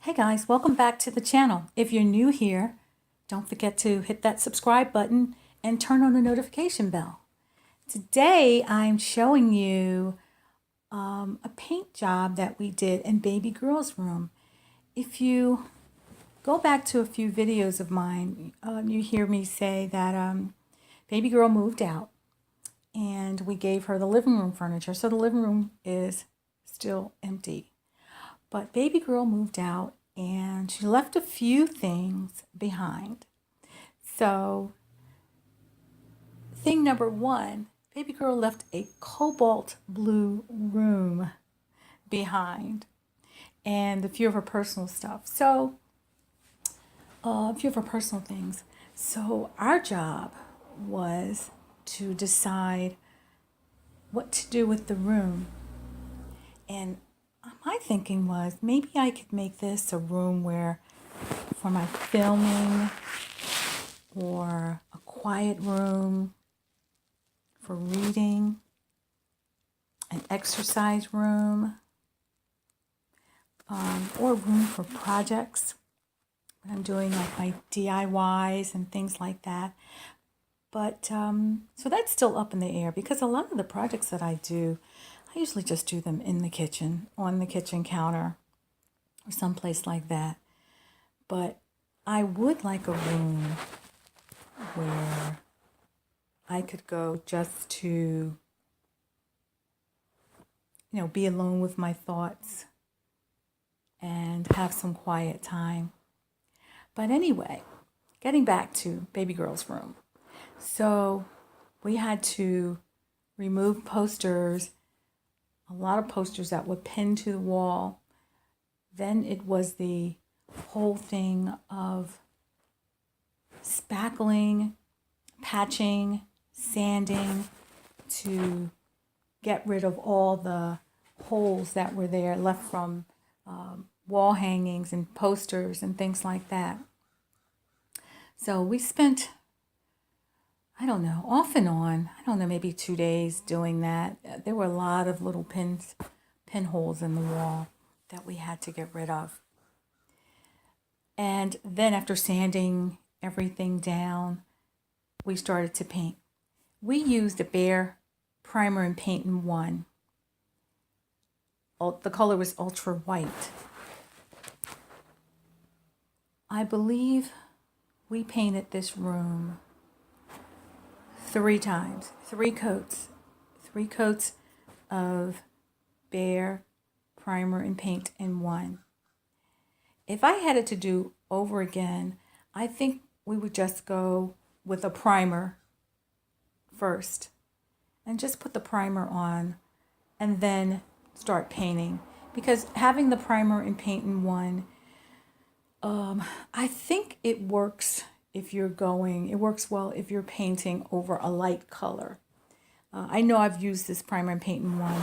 Hey guys, welcome back to the channel. If you're new here, don't forget to hit that subscribe button and turn on the notification bell. Today I'm showing you a paint job that we did in baby girl's room. If you go back to a few videos of mine, you hear me say that baby girl moved out and we gave her the living room furniture. So the living room is still empty. But baby girl moved out and she left a few things behind. So thing number one, baby girl left a cobalt blue room behind and a few of her personal stuff. So a few of her personal things. So our job was to decide what to do with the room. And my thinking was maybe I could make this a room where for my filming or a quiet room for reading, an exercise room, or a room for projects when I'm doing like my DIYs and things like that. But so that's still up in the air because a lot of the projects that I do, I usually just do them in the kitchen, on the kitchen counter, or someplace like that. But I would like a room where I could go just to, be alone with my thoughts and have some quiet time. But anyway, getting back to baby girl's room. So we had to remove posters, a lot of posters that were pinned to the wall. Then it was the whole thing of spackling, patching, sanding to get rid of all the holes that were there left from wall hangings and posters and things like that. So we spent, I don't know, off and on, maybe 2 days doing that. There were a lot of little pinholes in the wall that we had to get rid of. And then after sanding everything down, we started to paint. We used a Behr primer and paint in one. The color was ultra white. I believe we painted this room 3 times, 3 coats of Behr primer and paint in one. If I had it to do over again, I think we would just go with a primer first and just put the primer on and then start painting, because having the primer and paint in one, I think it works it works well if you're painting over a light color. I know I've used this primer and paint in one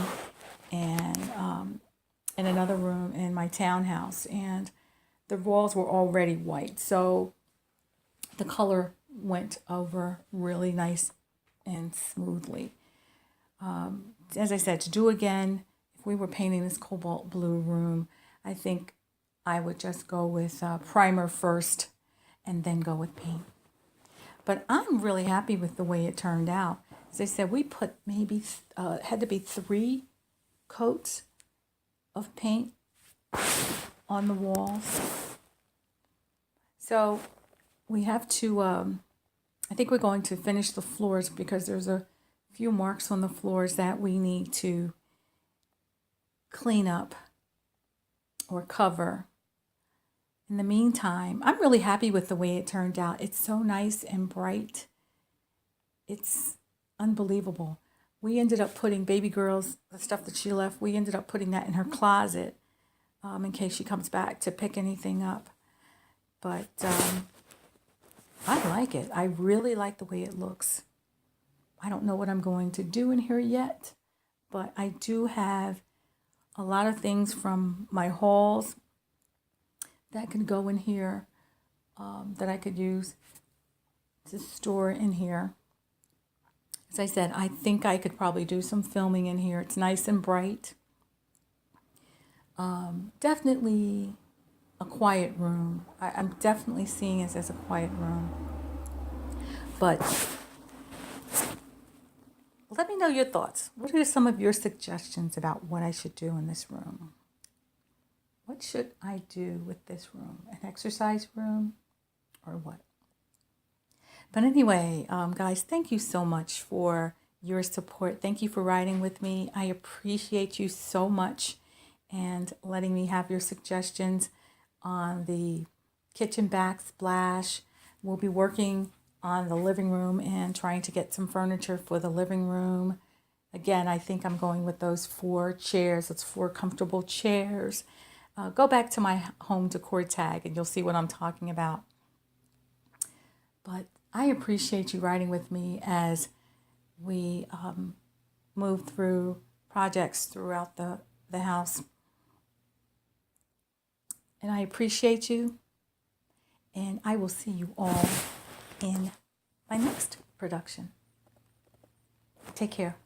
and in another room in my townhouse, and the walls were already white, so the color went over really nice and smoothly. As I said, to do again, if we were painting this cobalt blue room, I think I would just go with primer first and then go with paint. But I'm really happy with the way it turned out. As I said, we put maybe, had to be 3 coats of paint on the walls. So we have to, I think we're going to finish the floors because there's a few marks on the floors that we need to clean up or cover. In the meantime, I'm really happy with the way it turned out. It's so nice and bright. It's unbelievable. We ended up putting baby girl's, the stuff that she left, we ended up putting that in her closet in case she comes back to pick anything up. But I like it. I really like the way it looks. I don't know what I'm going to do in here yet, but I do have a lot of things from my hauls that can go in here, that I could use to store in here. As I said, I think I could probably do some filming in here. It's nice and bright. Definitely a quiet room. I'm definitely seeing it as a quiet room. But let me know your thoughts. What are some of your suggestions about what I should do in this room? What should I do with this room? An exercise room or what? But anyway, guys, thank you so much for your support. Thank you for riding with me. I appreciate you so much and letting me have your suggestions on the kitchen backsplash. We'll be working on the living room and trying to get some furniture for the living room. Again, I think I'm going with those 4 chairs. It's 4 comfortable chairs. Go back to my home decor tag and you'll see what I'm talking about. But I appreciate you riding with me as we move through projects throughout the house. And I appreciate you. And I will see you all in my next production. Take care.